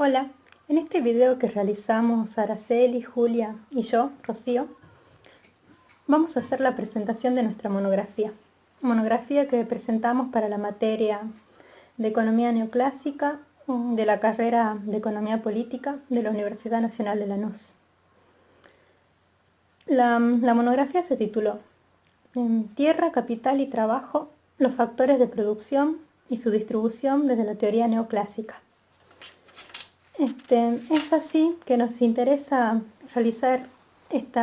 Hola, en este video que realizamos Araceli, Julia y yo, Rocío, vamos a hacer la presentación de nuestra monografía que presentamos para la materia de Economía Neoclásica de la carrera de Economía Política de la Universidad Nacional de Lanús. La monografía se tituló Tierra, Capital y Trabajo, los factores de producción y su distribución desde la teoría neoclásica. Es así que nos interesa realizar este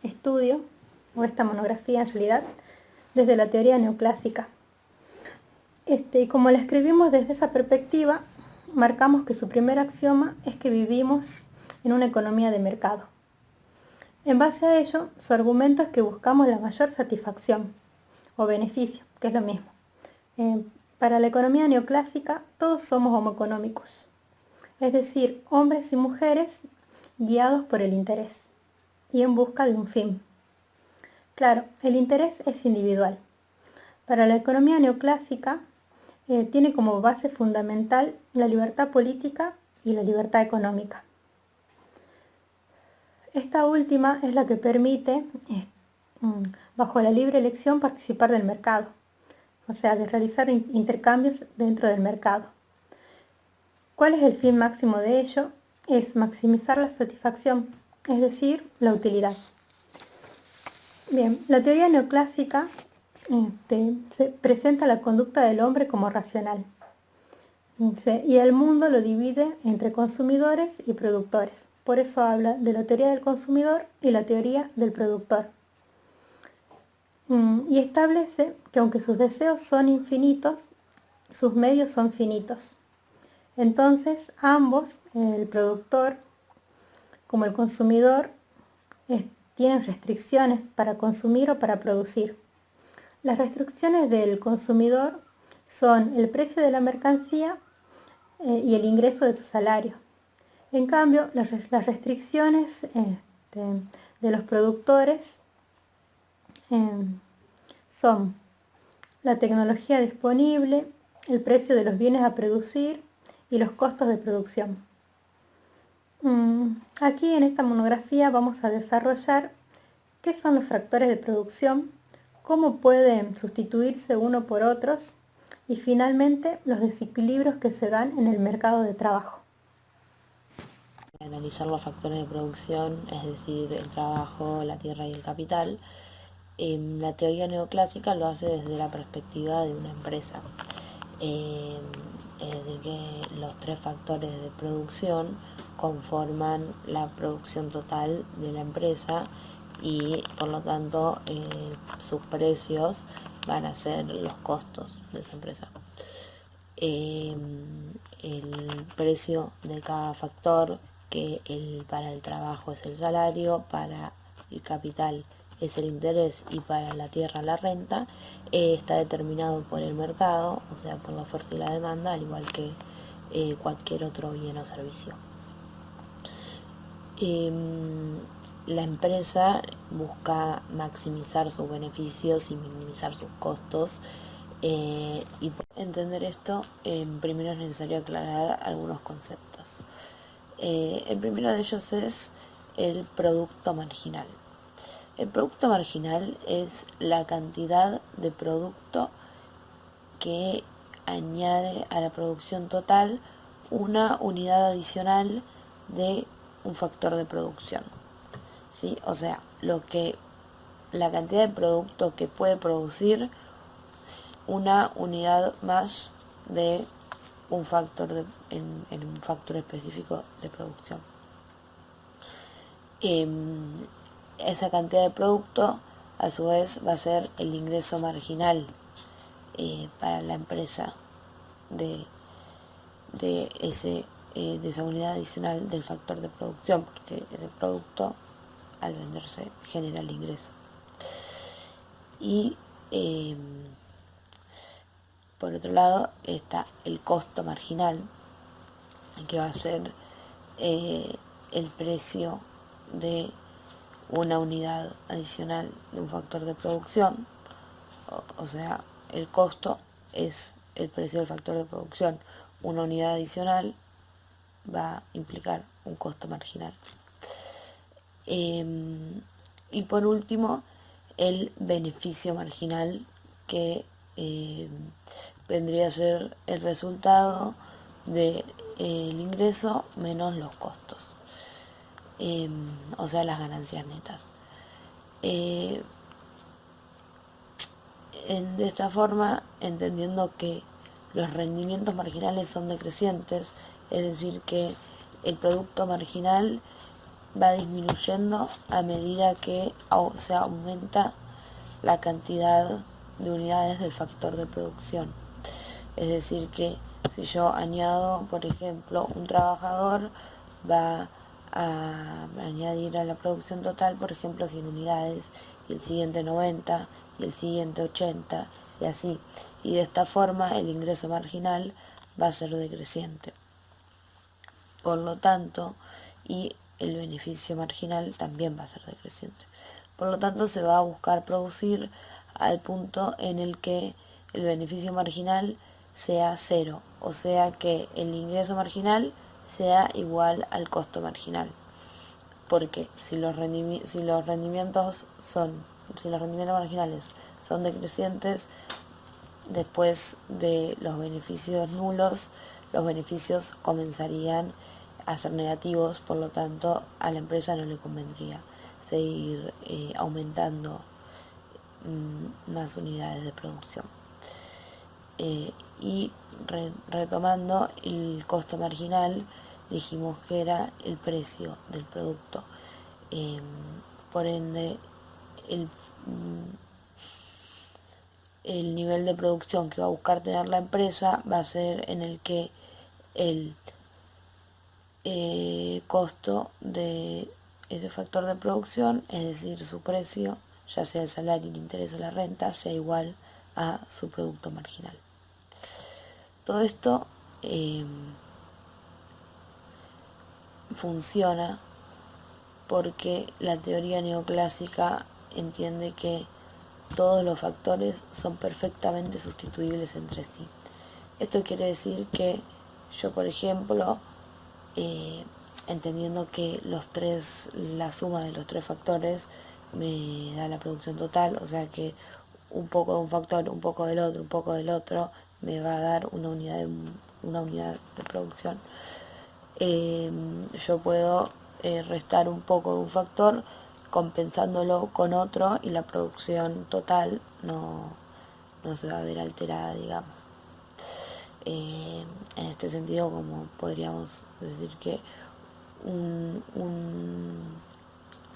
estudio, o esta monografía en realidad, desde la teoría neoclásica. Y como la escribimos desde esa perspectiva, marcamos que su primer axioma es que vivimos en una economía de mercado. En base a ello, su argumento es que buscamos la mayor satisfacción o beneficio, que es lo mismo. Para la economía neoclásica, todos somos homoeconómicos. Es decir, hombres y mujeres guiados por el interés y en busca de un fin. Claro, el interés es individual. Para la economía neoclásica tiene como base fundamental la libertad política y la libertad económica. Esta última es la que permite, bajo la libre elección, participar del mercado, o sea, de realizar intercambios dentro del mercado. ¿Cuál es el fin máximo de ello? Es maximizar la satisfacción, es decir, la utilidad. Bien, la teoría neoclásica se presenta la conducta del hombre como racional y el mundo lo divide entre consumidores y productores. Por eso habla de la teoría del consumidor y la teoría del productor. Y establece que aunque sus deseos son infinitos, sus medios son finitos. Entonces, ambos, el productor como el consumidor, tienen restricciones para consumir o para producir. Las restricciones del consumidor son el precio de la mercancía y el ingreso de su salario. En cambio, las restricciones de los productores son la tecnología disponible, el precio de los bienes a producir y los costos de producción. Aquí en esta monografía vamos a desarrollar qué son los factores de producción, cómo pueden sustituirse uno por otros y finalmente los desequilibrios que se dan en el mercado de trabajo. Analizar los factores de producción, es decir, el trabajo, la tierra y el capital. La teoría neoclásica lo hace desde la perspectiva de una empresa. Es decir, que los tres factores de producción conforman la producción total de la empresa y por lo tanto sus precios van a ser los costos de esa empresa. El precio de cada factor, que para el trabajo es el salario, para el capital es el interés y para la tierra la renta, está determinado por el mercado, o sea, por la oferta y la demanda, al igual que cualquier otro bien o servicio. La empresa busca maximizar sus beneficios y minimizar sus costos. Y para entender esto, primero es necesario aclarar algunos conceptos. El primero de ellos es el producto marginal. El producto marginal es la cantidad de producto que añade a la producción total una unidad adicional de un factor de producción, ¿sí? O sea, la cantidad de producto que puede producir una unidad más de un factor en un factor específico de producción. Esa cantidad de producto a su vez va a ser el ingreso marginal para la empresa de esa unidad adicional del factor de producción, porque ese producto al venderse genera el ingreso. Y por otro lado está el costo marginal, que va a ser el precio de una unidad adicional de un factor de producción. O sea, el costo es el precio del factor de producción. Una unidad adicional va a implicar un costo marginal. Y por último, el beneficio marginal, que vendría a ser el resultado del ingreso menos los costos, o sea, las ganancias netas. De esta forma, entendiendo que los rendimientos marginales son decrecientes, es decir, que el producto marginal va disminuyendo a medida que se aumenta la cantidad de unidades del factor de producción. Es decir, que si yo añado, por ejemplo, un trabajador, va a añadir a la producción total, por ejemplo, 100 unidades, y el siguiente 90, y el siguiente 80, y así. Y de esta forma el ingreso marginal va a ser decreciente. Por lo tanto, y el beneficio marginal también va a ser decreciente. Por lo tanto, se va a buscar producir al punto en el que el beneficio marginal sea cero, o sea que el ingreso marginal sea igual al costo marginal. Porque si los rendimientos marginales son decrecientes, después de los beneficios nulos, los beneficios comenzarían a ser negativos, por lo tanto a la empresa no le convendría seguir aumentando más unidades de producción. Y retomando, el costo marginal dijimos que era el precio del producto. Por ende, el nivel de producción que va a buscar tener la empresa va a ser en el que el costo de ese factor de producción, es decir, su precio, ya sea el salario, el interés o la renta, sea igual a su producto marginal. Todo esto funciona porque la teoría neoclásica entiende que todos los factores son perfectamente sustituibles entre sí. Esto quiere decir que yo, por ejemplo, entendiendo que la suma de los tres factores me da la producción total, o sea que un poco de un factor, un poco del otro, un poco del otro, me va a dar una unidad de producción. Yo puedo restar un poco de un factor compensándolo con otro, y la producción total no se va a ver alterada, digamos. En este sentido, como podríamos decir que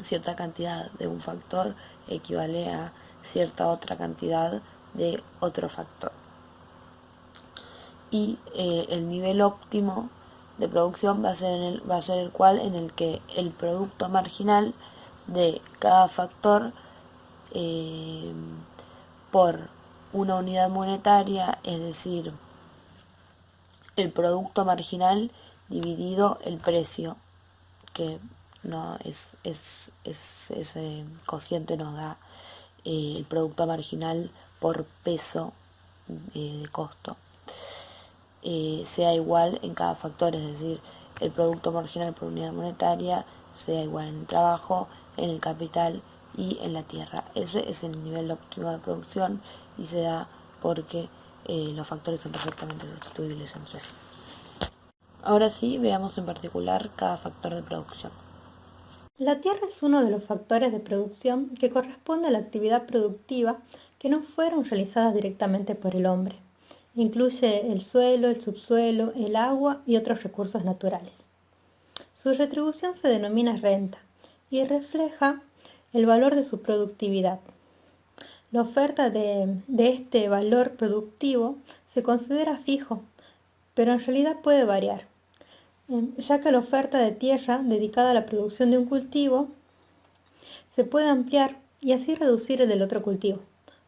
cierta cantidad de un factor equivale a cierta otra cantidad de otro factor. Y el nivel óptimo de producción va a ser el cual en el que el producto marginal de cada factor por una unidad monetaria, es decir, el producto marginal dividido el precio, que no ese cociente nos da el producto marginal por peso de costo, sea igual en cada factor, es decir, el producto marginal por unidad monetaria sea igual en el trabajo, en el capital y en la tierra. Ese es el nivel óptimo de producción, y se da porque los factores son perfectamente sustituibles entre sí. Ahora sí, veamos en particular cada factor de producción. La tierra es uno de los factores de producción que corresponde a la actividad productiva que no fueron realizadas directamente por el hombre. Incluye el suelo, el subsuelo, el agua y otros recursos naturales. Su retribución se denomina renta y refleja el valor de su productividad. La oferta de este valor productivo se considera fijo, pero en realidad puede variar, ya que la oferta de tierra dedicada a la producción de un cultivo se puede ampliar y así reducir el del otro cultivo.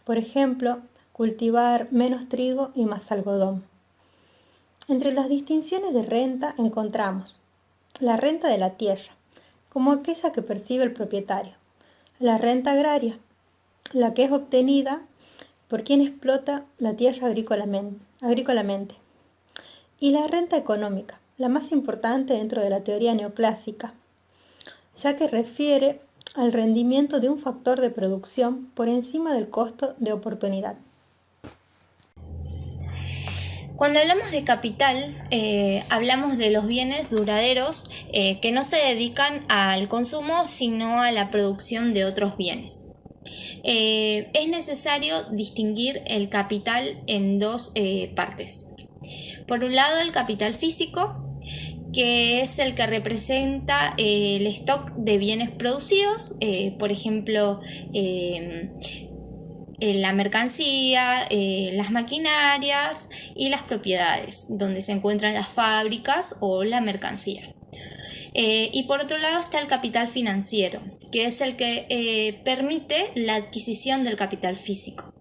Por ejemplo, cultivar menos trigo y más algodón. Entre las distinciones de renta encontramos la renta de la tierra, como aquella que percibe el propietario, la renta agraria, la que es obtenida por quien explota la tierra agrícolamente, y la renta económica, la más importante dentro de la teoría neoclásica, ya que refiere al rendimiento de un factor de producción por encima del costo de oportunidad. Cuando hablamos de capital, hablamos de los bienes duraderos que no se dedican al consumo, sino a la producción de otros bienes. Es necesario distinguir el capital en dos partes. Por un lado, el capital físico, que es el que representa el stock de bienes producidos, por ejemplo, la mercancía, las maquinarias y las propiedades, donde se encuentran las fábricas o la mercancía. Y por otro lado está el capital financiero, que es el que permite la adquisición del capital físico.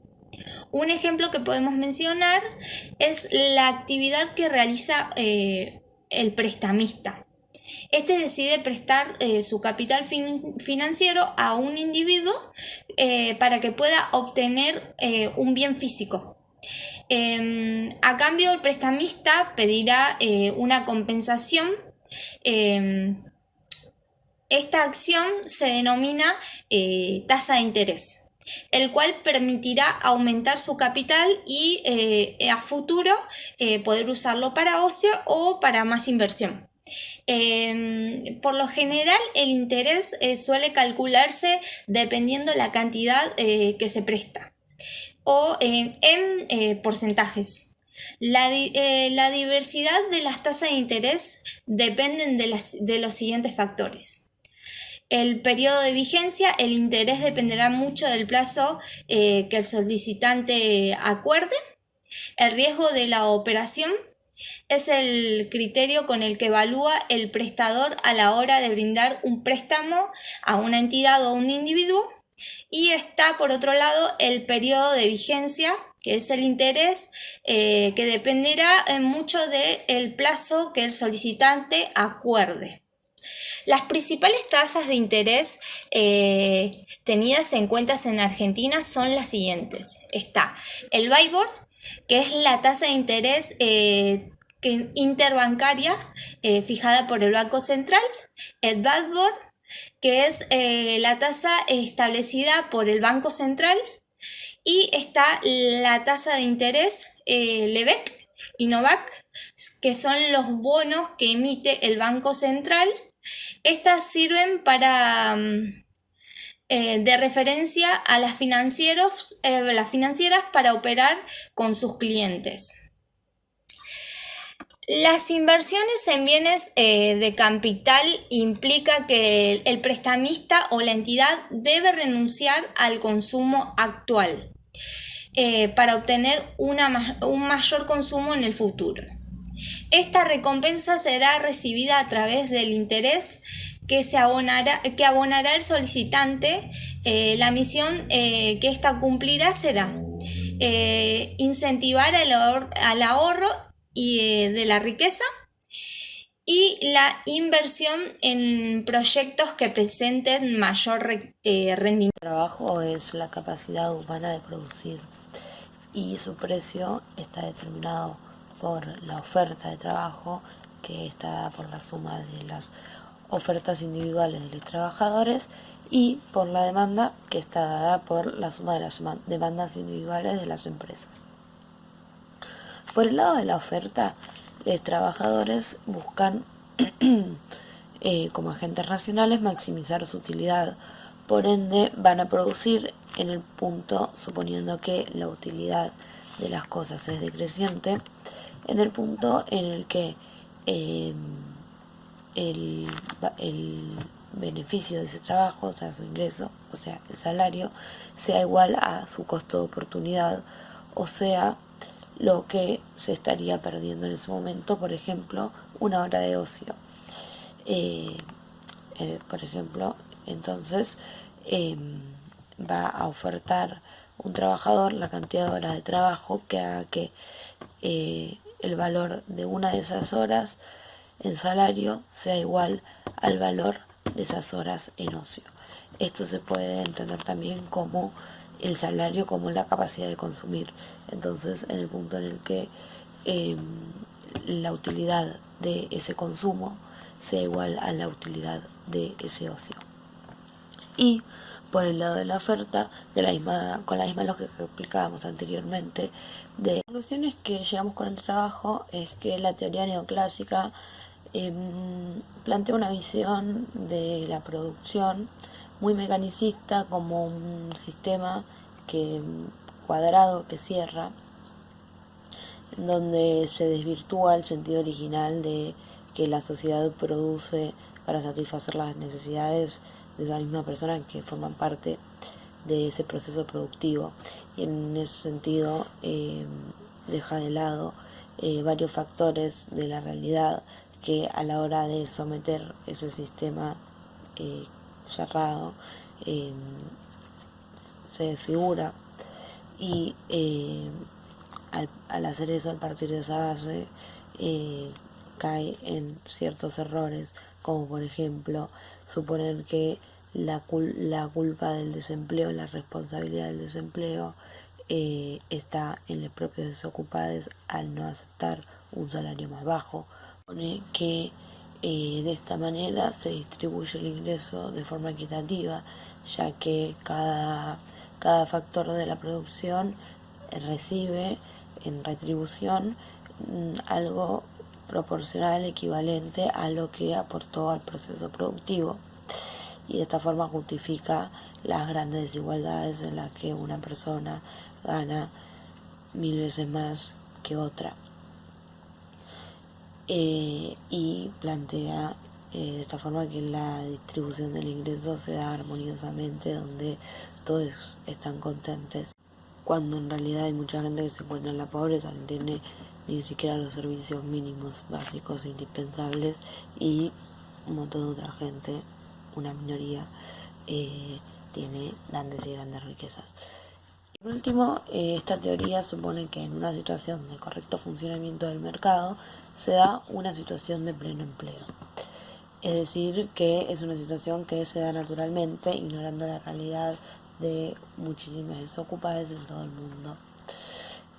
Un ejemplo que podemos mencionar es la actividad que realiza el prestamista. Este decide prestar su capital financiero a un individuo para que pueda obtener un bien físico. A cambio, el prestamista pedirá una compensación. Esta acción se denomina tasa de interés, el cual permitirá aumentar su capital y a futuro poder usarlo para ocio o para más inversión. Por lo general, el interés suele calcularse dependiendo la cantidad que se presta o en porcentajes. La diversidad de las tasas de interés dependen de los siguientes factores. El periodo de vigencia, el interés dependerá mucho del plazo que el solicitante acuerde. El riesgo de la operación es el criterio con el que evalúa el prestador a la hora de brindar un préstamo a una entidad o a un individuo. Y está, por otro lado, el periodo de vigencia, que es el interés, que dependerá mucho del plazo que el solicitante acuerde. Las principales tasas de interés tenidas en cuenta en Argentina son las siguientes. Está el Baibor, que es la tasa de interés interbancaria fijada por el Banco Central, el DATBOR, que es la tasa establecida por el Banco Central, y está la tasa de interés LEBEC y NOVAC, que son los bonos que emite el Banco Central. Estas sirven para de referencia a las financieras para operar con sus clientes. Las inversiones en bienes de capital implica que el prestamista o la entidad debe renunciar al consumo actual para obtener un mayor consumo en el futuro. Esta recompensa será recibida a través del interés que abonará el solicitante. La misión que ésta cumplirá será incentivar al ahorro y de la riqueza y la inversión en proyectos que presenten mayor rendimiento. El trabajo es la capacidad humana de producir y su precio está determinado por la oferta de trabajo, que está dada por la suma de las ofertas individuales de los trabajadores, y por la demanda, que está dada por la suma de las demandas individuales de las empresas. Por el lado de la oferta, los trabajadores buscan como agentes racionales maximizar su utilidad. Por ende, van a producir en el punto, suponiendo que la utilidad de las cosas es decreciente, en el punto en el que el beneficio de ese trabajo, o sea, su ingreso, o sea, el salario, sea igual a su costo de oportunidad, o sea, lo que se estaría perdiendo en ese momento, por ejemplo, una hora de ocio. Por ejemplo, entonces va a ofertar un trabajador la cantidad de horas de trabajo que haga que el valor de una de esas horas en salario sea igual al valor de esas horas en ocio. Esto se puede entender también como el salario, como la capacidad de consumir. Entonces, en el punto en el que la utilidad de ese consumo sea igual a la utilidad de ese ocio. Y por el lado de la oferta, con la misma lógica que explicábamos anteriormente, de conclusiones que llegamos con el trabajo es que la teoría neoclásica plantea una visión de la producción muy mecanicista, como un sistema cuadrado que cierra, donde se desvirtúa el sentido original de que la sociedad produce para satisfacer las necesidades de la misma persona que forman parte de ese proceso productivo, y en ese sentido deja de lado varios factores de la realidad que a la hora de someter ese sistema cerrado se desfigura, y al hacer eso, al partir de esa base, cae en ciertos errores, como por ejemplo suponer que la culpa del desempleo, la responsabilidad del desempleo está en los propios desocupados al no aceptar un salario más bajo. Supone que de esta manera se distribuye el ingreso de forma equitativa, ya que cada factor de la producción recibe en retribución algo proporcional, equivalente a lo que aportó al proceso productivo, y de esta forma justifica las grandes desigualdades en las que una persona gana 1000 veces más que otra, y plantea de esta forma que la distribución del ingreso se da armoniosamente, donde todos están contentos, cuando en realidad hay mucha gente que se encuentra en la pobreza, no tiene ni siquiera los servicios mínimos básicos e indispensables, y un montón de otra gente, una minoría, tiene grandes y grandes riquezas. Por último, esta teoría supone que en una situación de correcto funcionamiento del mercado se da una situación de pleno empleo. Es decir, que es una situación que se da naturalmente, ignorando la realidad de muchísimas desocupadas en todo el mundo.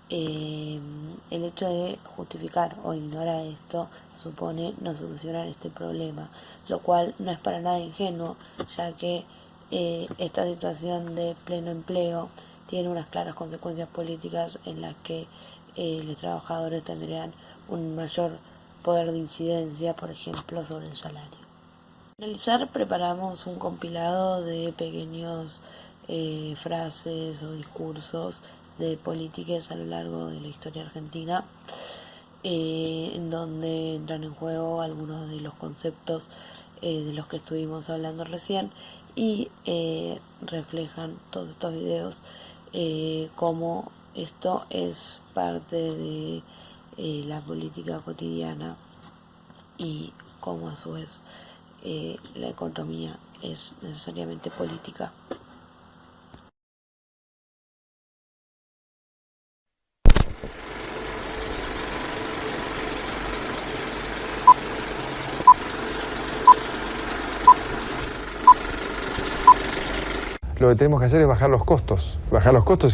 El hecho de justificar o ignorar esto supone no solucionar este problema, lo cual no es para nada ingenuo, ya que esta situación de pleno empleo tiene unas claras consecuencias políticas en las que los trabajadores tendrían un mayor poder de incidencia, por ejemplo, sobre el salario. Para finalizar, preparamos un compilado de pequeños frases o discursos de políticas a lo largo de la historia argentina, en donde entran en juego algunos de los conceptos de los que estuvimos hablando recién, y reflejan todos estos videos cómo esto es parte de la política cotidiana, y cómo a su vez la economía es necesariamente política. Lo que tenemos que hacer es bajar los costos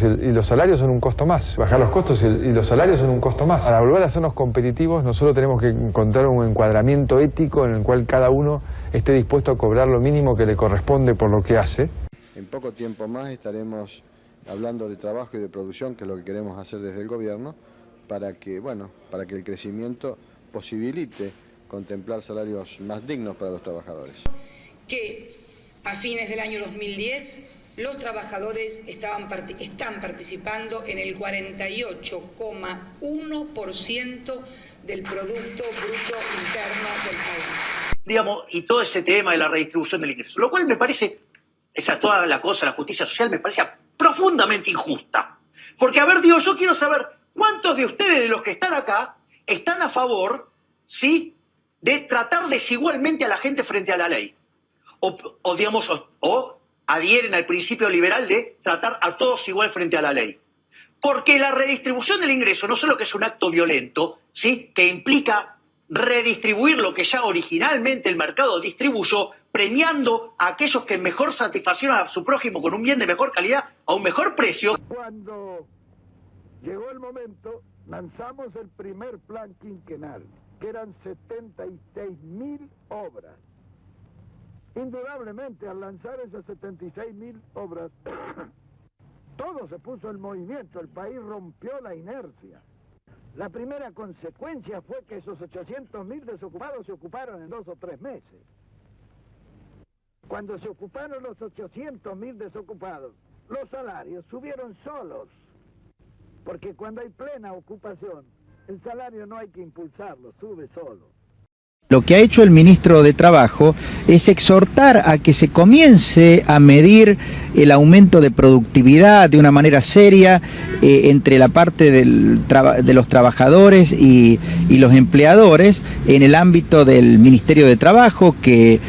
y los salarios son un costo más. Bajar los costos y los salarios son un costo más. Para volver a hacernos competitivos, nosotros tenemos que encontrar un encuadramiento ético en el cual cada uno esté dispuesto a cobrar lo mínimo que le corresponde por lo que hace. En poco tiempo más estaremos hablando de trabajo y de producción, que es lo que queremos hacer desde el gobierno, para que el crecimiento posibilite contemplar salarios más dignos para los trabajadores. Que a fines del año 2010 los trabajadores están participando en el 48,1% del Producto Bruto Interno del país. Digamos, y todo ese tema de la redistribución del ingreso, lo cual me parece, toda la cosa, la justicia social, me parece profundamente injusta. Porque, a ver, digo, yo quiero saber cuántos de ustedes, de los que están acá, están a favor, ¿sí?, de tratar desigualmente a la gente frente a la ley. O adhieren al principio liberal de tratar a todos igual frente a la ley. Porque la redistribución del ingreso no solo que es un acto violento, ¿sí?, que implica redistribuir lo que ya originalmente el mercado distribuyó, premiando a aquellos que mejor satisfacieron a su prójimo con un bien de mejor calidad a un mejor precio. Cuando Llegó el momento, lanzamos el primer plan quinquenal, que eran 76.000 obras. Indudablemente, al lanzar esas 76.000 obras, todo se puso en movimiento, el país rompió la inercia. La primera consecuencia fue que esos 800.000 desocupados se ocuparon en 2 o 3 meses. Cuando se ocuparon los 800.000 desocupados, los salarios subieron solos. Porque cuando hay plena ocupación, el salario no hay que impulsarlo, sube solo. Lo que ha hecho el ministro de Trabajo es exhortar a que se comience a medir el aumento de productividad de una manera seria entre la parte de los trabajadores y los empleadores en el ámbito del Ministerio de Trabajo, que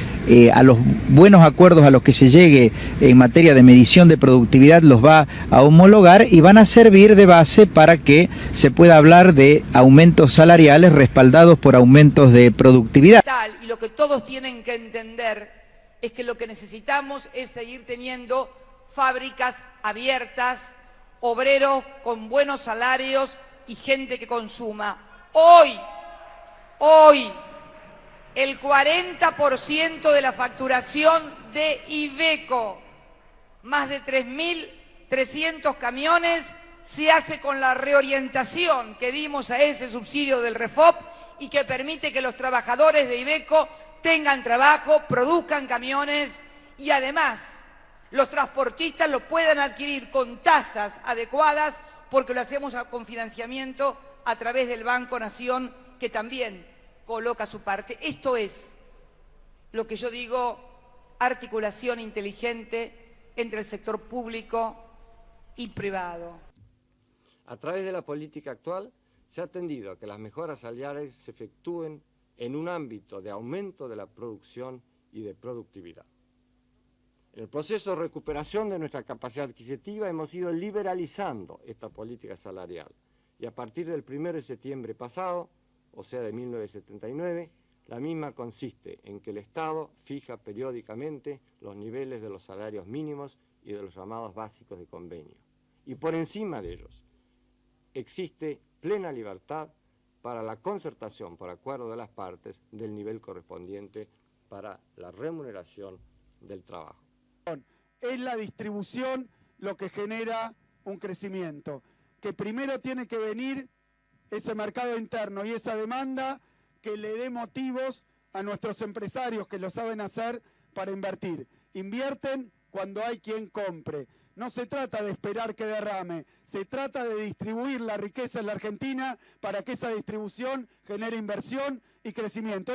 a los buenos acuerdos a los que se llegue en materia de medición de productividad los va a homologar y van a servir de base para que se pueda hablar de aumentos salariales respaldados por aumentos de productividad. Y lo que todos tienen que entender es que lo que necesitamos es seguir teniendo fábricas abiertas, obreros con buenos salarios y gente que consuma. Hoy, el 40% de la facturación de Iveco, más de 3.300 camiones, se hace con la reorientación que dimos a ese subsidio del REFOP y que permite que los trabajadores de Iveco tengan trabajo, produzcan camiones y además los transportistas lo puedan adquirir con tasas adecuadas porque lo hacemos con financiamiento a través del Banco Nación, que también coloca su parte. Esto es lo que yo digo, articulación inteligente entre el sector público y privado. A través de la política actual se ha tendido a que las mejoras salariales se efectúen en un ámbito de aumento de la producción y de productividad. En el proceso de recuperación de nuestra capacidad adquisitiva hemos ido liberalizando esta política salarial y a partir del 1 de septiembre pasado, o sea de 1979, la misma consiste en que el Estado fija periódicamente los niveles de los salarios mínimos y de los llamados básicos de convenio. Y por encima de ellos existe plena libertad para la concertación por acuerdo de las partes del nivel correspondiente para la remuneración del trabajo. Es la distribución lo que genera un crecimiento, que primero tiene que venir ese mercado interno y esa demanda que le dé motivos a nuestros empresarios que lo saben hacer para invertir. Invierten cuando hay quien compre. No se trata de esperar que derrame, se trata de distribuir la riqueza en la Argentina para que esa distribución genere inversión y crecimiento.